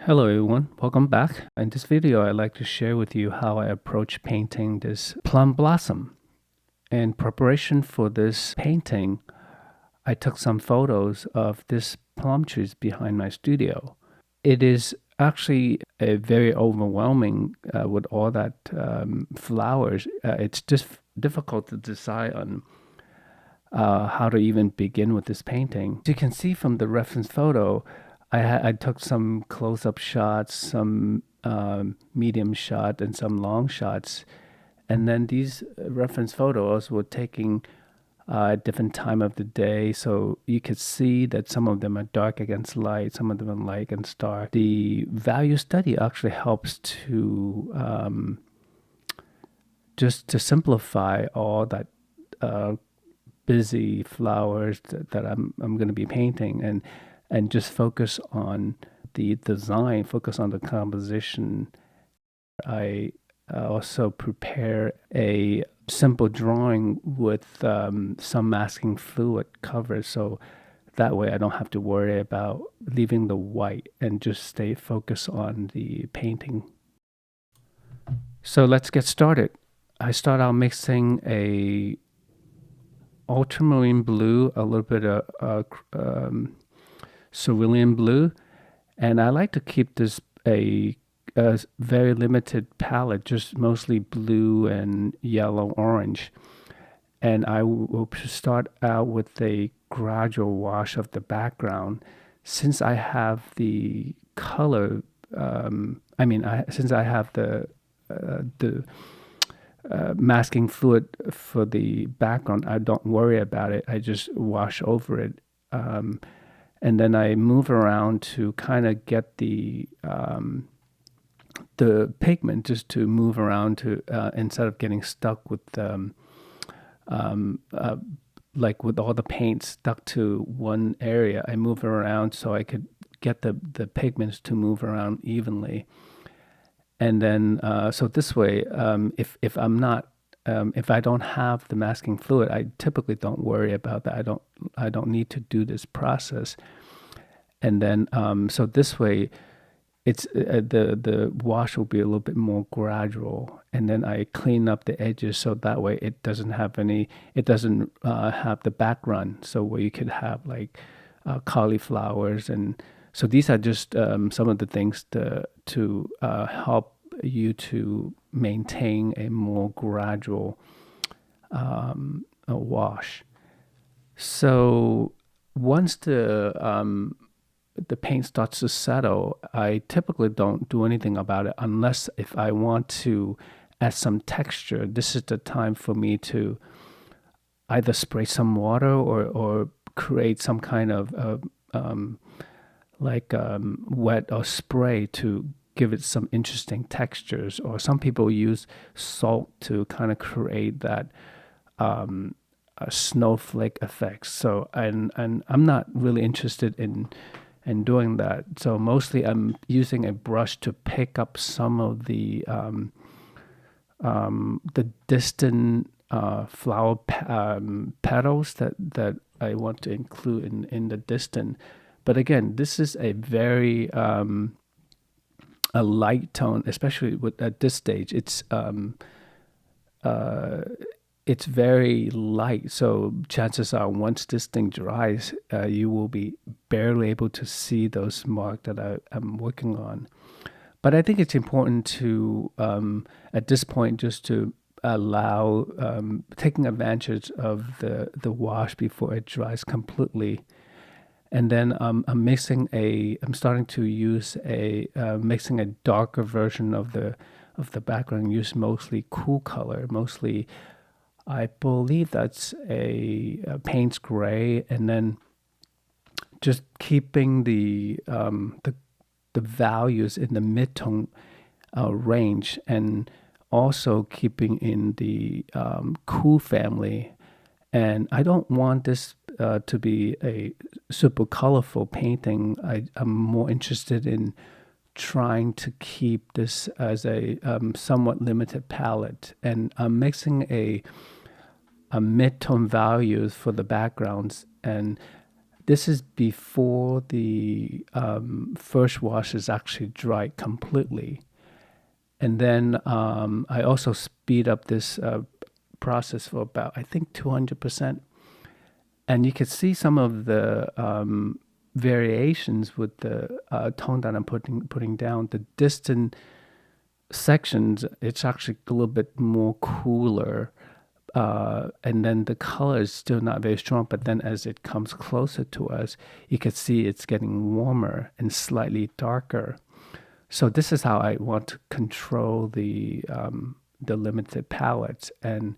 Hello everyone, welcome back. In this video, I'd like to share with you how I approach painting this plum blossom. In preparation for this painting, I took some photos of this plum trees behind my studio. It is actually a very overwhelming with all that flowers. It's just difficult to decide on how to even begin with this painting. As you can see from the reference photo, I took some close-up shots, some medium shot, and some long shots. And then these reference photos were taken at different time of the day, so you could see that some of them are dark against light, some of them are light against dark. The value study actually helps to just to simplify all that busy flowers that I'm going to be painting and just focus on the design, focus on the composition. I also prepare a simple drawing with some masking fluid cover, so that way I don't have to worry about leaving the white and just stay focused on the painting. So let's get started. I start out mixing a ultramarine blue, a little bit of cerulean blue, and I like to keep this a very limited palette, just mostly blue and yellow orange. And I will start out with a gradual wash of the background. Since I have the color, since I have the masking fluid for the background, I don't worry about it. I just wash over it. And then I move around to kind of get the pigment just to move around to instead of getting stuck with like with all the paint stuck to one area. I move around so I could get the pigments to move around evenly. And then so this way, if I'm not if I don't have the masking fluid, I typically don't worry about that. I don't need to do this process. And then so this way, it's the wash will be a little bit more gradual. And then I clean up the edges so that way it doesn't have the background. So where you could have like cauliflowers, and so these are just some of the things to help you to maintain a more gradual wash. So once the paint starts to settle, I typically don't do anything about it unless if I want to add some texture. This is the time for me to either spray some water or create some kind of wet or spray to give it some interesting textures. Or some people use salt to kind of create that snowflake effects. So and I'm not really interested in doing that. So mostly I'm using a brush to pick up some of the distant flower petals that I want to include in the distant. But again, this is a very a light tone, especially at this stage. It's very light, so chances are once this thing dries, you will be barely able to see those marks that I'm working on. But I think it's important to, at this point, just to allow taking advantage of the wash before it dries completely. And then I'm starting to use mixing a darker version of the background. Use mostly cool color, mostly. I believe that's a Payne's gray, and then just keeping the values in the midtone range, and also keeping in the cool family. And I don't want this to be a super colorful painting. I'm more interested in trying to keep this as a somewhat limited palette, and I'm mixing a mid-tone values for the backgrounds, and this is before the first wash is actually dried completely. And then I also speed up this process for about, I think, 200%. And you can see some of the variations with the tone that I'm putting down. The distant sections, it's actually a little bit more cooler. And then the color is still not very strong, but then as it comes closer to us, you can see it's getting warmer and slightly darker. So this is how I want to control the limited palettes. And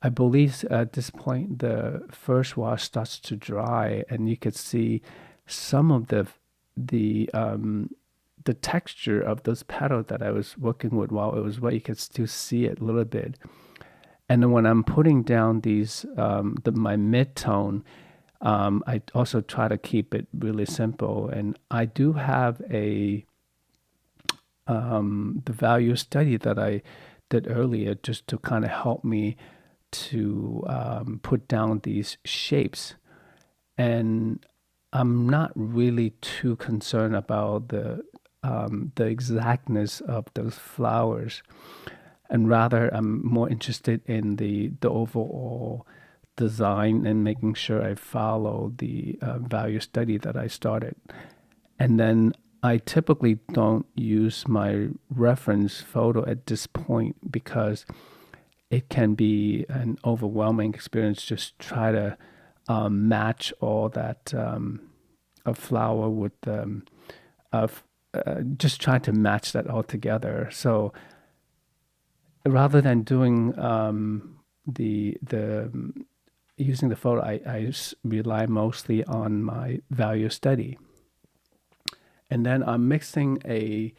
I believe at this point the first wash starts to dry, and you could see some of the texture of those petals that I was working with while it was wet. You could still see it a little bit. And then when I'm putting down these my mid-tone, I also try to keep it really simple. And I do have the value study that I did earlier just to kind of help me to put down these shapes. And I'm not really too concerned about the exactness of those flowers, and rather I'm more interested in the overall design and making sure I follow the value study that I started. And then I typically don't use my reference photo at this point because it can be an overwhelming experience. Just try to match all that a flower with just try to match that all together. So rather than doing the using the photo, I rely mostly on my value study. And then I'm mixing a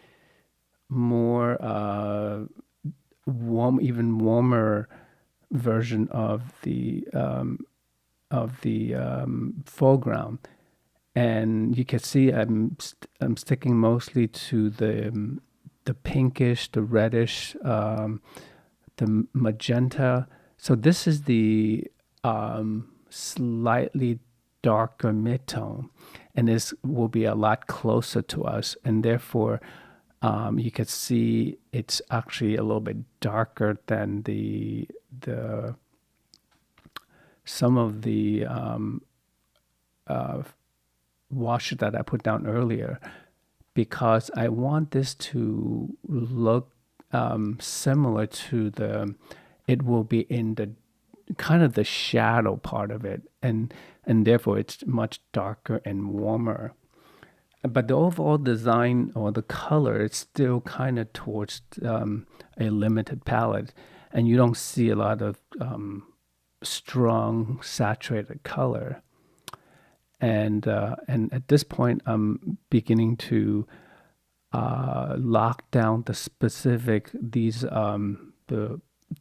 more even warmer version of the foreground, and you can see I'm sticking mostly to the pinkish, the reddish, the magenta. So this is the slightly darker midtone, and this will be a lot closer to us, and therefore you can see it's actually a little bit darker than some of the wash that I put down earlier, because I want this to look similar to it will be in the kind of the shadow part of it, and therefore it's much darker and warmer. But the overall design or the color is still kind of towards a limited palette, and you don't see a lot of strong saturated color. And at this point, I'm beginning to lock down the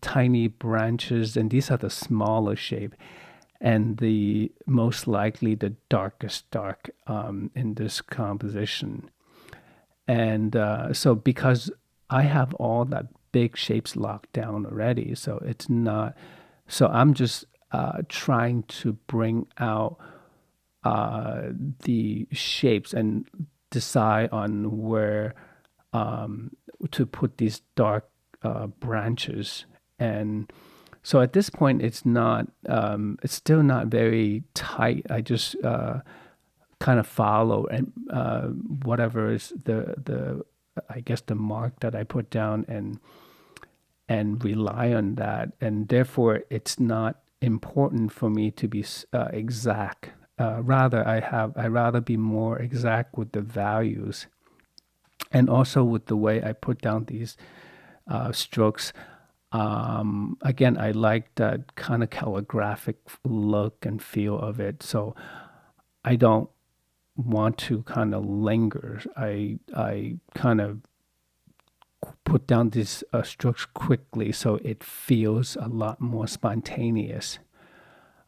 tiny branches, and these are the smaller shape, and the most likely the darkest dark in this composition. And so because I have all that big shapes locked down already, so it's not, so I'm just trying to bring out the shapes and decide on where to put these dark branches. And so at this point, it's still not very tight. I just kind of follow and whatever is I guess the mark that I put down, and rely on that. And therefore, it's not important for me to be exact. Rather, I rather be more exact with the values, and also with the way I put down these strokes. Again, I like that kind of calligraphic look and feel of it, so I don't want to kind of linger. I kind of put down these strokes quickly, so it feels a lot more spontaneous.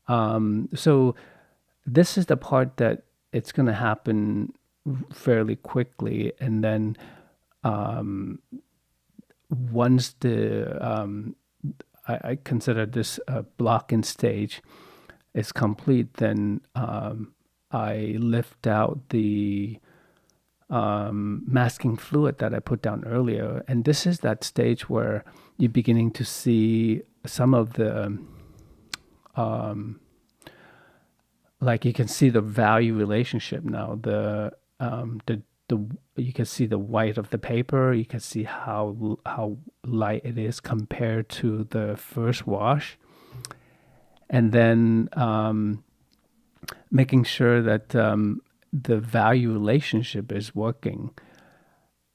So this is the part that it's going to happen fairly quickly, and then once I consider this blocking stage is complete, then I lift out the masking fluid that I put down earlier. And this is that stage where you're beginning to see some of the, like you can see the value relationship now. The you can see the white of the paper. You can see how light it is compared to the first wash, and then making sure that the value relationship is working.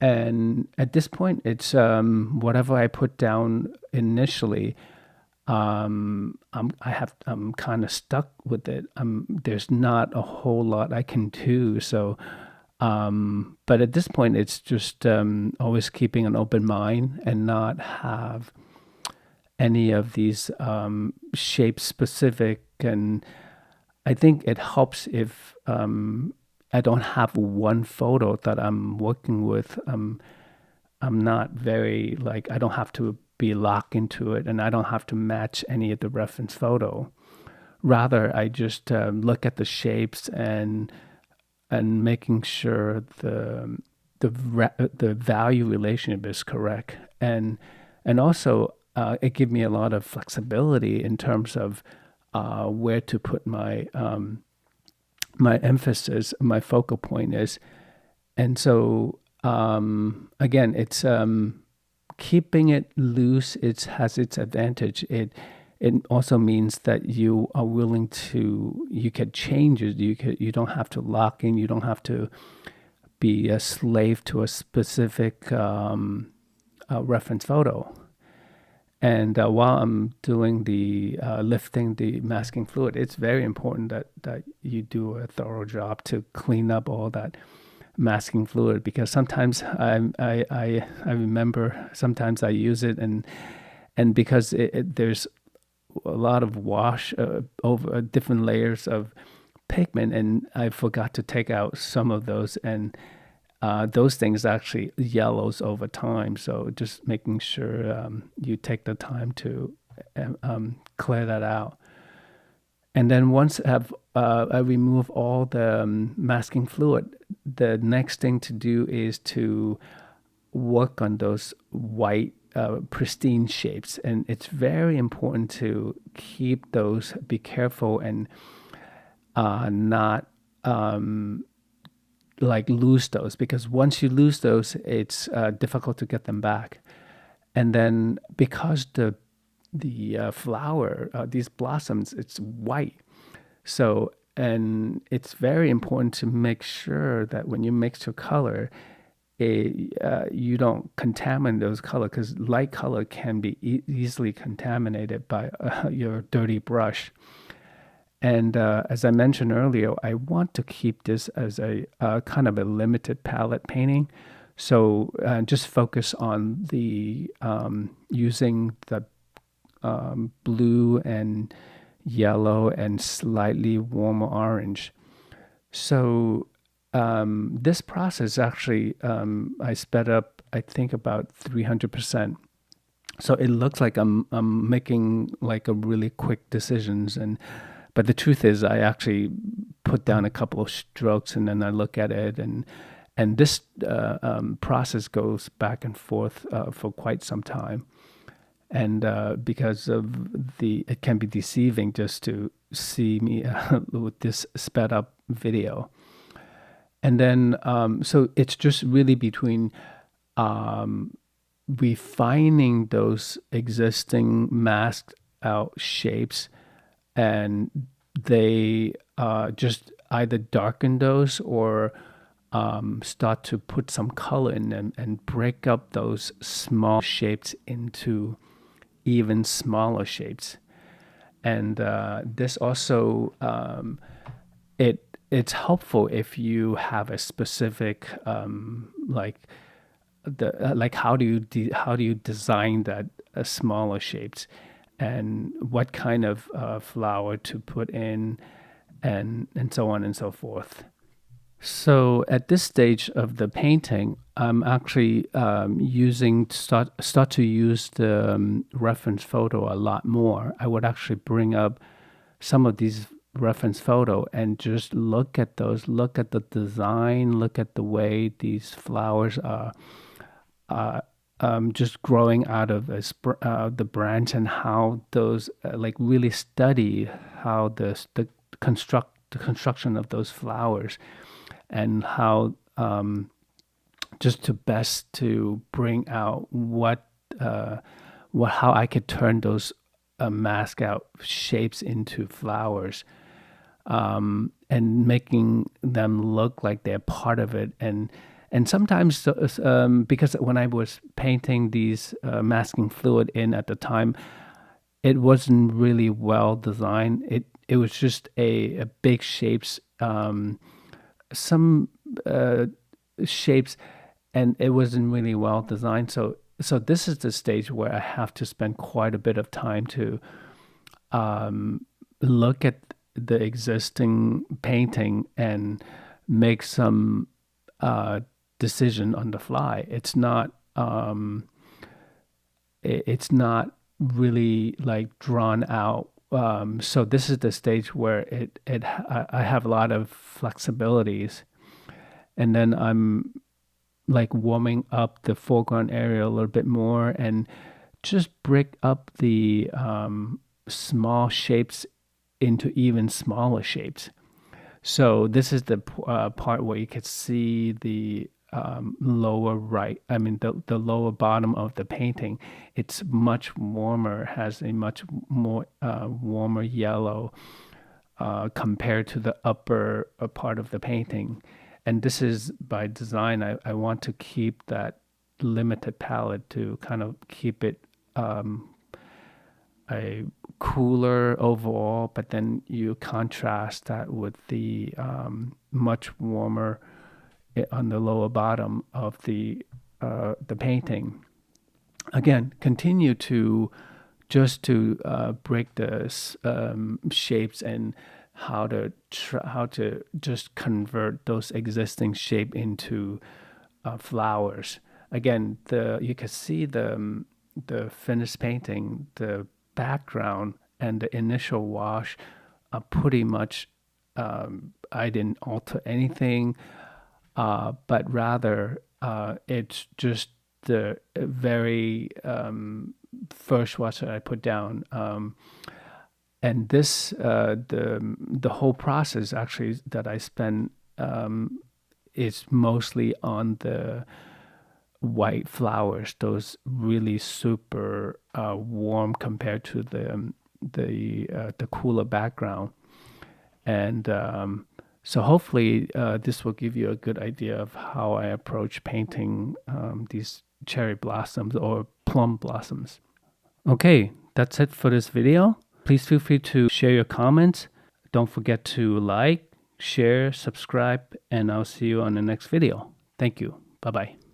And at this point, it's whatever I put down initially. I'm kind of stuck with it. There's not a whole lot I can do. So, but at this point, it's just always keeping an open mind and not have any of these shape specific. And I think it helps if I don't have one photo that I'm working with. I'm not very like I don't have to be locked into it, and I don't have to match any of the reference photo. Rather, I just look at the shapes and making sure the value relationship is correct, and also it gives me a lot of flexibility in terms of where to put my emphasis, my focal point is. And so again, it's keeping it loose. It has its advantage. It also means that you are willing to, you can change it. You don't have to lock in. You don't have to be a slave to a specific reference photo. And while I'm doing the lifting the masking fluid, it's very important that you do a thorough job to clean up all that masking fluid, because sometimes I remember sometimes I use it and because there's a lot of wash over different layers of pigment, and I forgot to take out some of those, and those things actually yellows over time. So just making sure you take the time to clear that out. And then once I remove all the masking fluid, the next thing to do is to work on those white pristine shapes. And it's very important to keep those, be careful and not like lose those, because once you lose those, it's difficult to get them back. And then because the flower, these blossoms, it's white. So, and it's very important to make sure that when you mix your color, you don't contaminate those colors, because light color can be easily contaminated by your dirty brush. And as I mentioned earlier, I want to keep this as a kind of a limited palette painting. So just focus on the using the blue and yellow and slightly warmer orange. So this process actually I sped up, I think, about 300%. So it looks like I'm making like a really quick decisions, but the truth is I actually put down a couple of strokes and then I look at it, and this process goes back and forth for quite some time. And because of it can be deceiving just to see me with this sped up video. And then, so it's just really between refining those existing masked out shapes, and they just either darken those or start to put some color in them and break up those small shapes into even smaller shapes. And this also it's helpful if you have a specific like how do you design that smaller shapes, and what kind of flower to put in, and so on and so forth. So at this stage of the painting, I'm actually start to use the reference photo a lot more. I would actually bring up some of these reference photo and just look at those, look at the design, look at the way these flowers are uh, just growing out of the branch, and how those like really study how the construction of those flowers, and how just to best to bring out what how I could turn those mask out shapes into flowers, and making them look like they're part of it. And sometimes because when I was painting these masking fluid in at the time, it wasn't really well designed. It was just a big shapes, some shapes, and it wasn't really well designed. So this is the stage where I have to spend quite a bit of time to look at the existing painting and make some decision on the fly. It's not really like drawn out. So this is the stage where I have a lot of flexibilities, and then I'm like warming up the foreground area a little bit more, and just break up the small shapes into even smaller shapes. So this is the part where you could see the lower right, I mean the lower bottom of the painting. It's much warmer, has a much more warmer yellow compared to the upper part of the painting. And this is by design. I want to keep that limited palette to kind of keep it a cooler overall, but then you contrast that with the much warmer on the lower bottom of the painting. Again, continue to just to break the shapes, and how to just convert those existing shape into flowers. Again, you can see the finished painting, the background and the initial wash are pretty much, I didn't alter anything, but rather it's just the very first wash that I put down. And this the whole process actually that I spent is mostly on the white flowers, those really super warm compared to the cooler background. And so hopefully this will give you a good idea of how I approach painting these cherry blossoms or plum blossoms. Okay, that's it for this video. Please feel free to share your comments. Don't forget to like, share, subscribe, and I'll see you on the next video. Thank you. Bye-bye.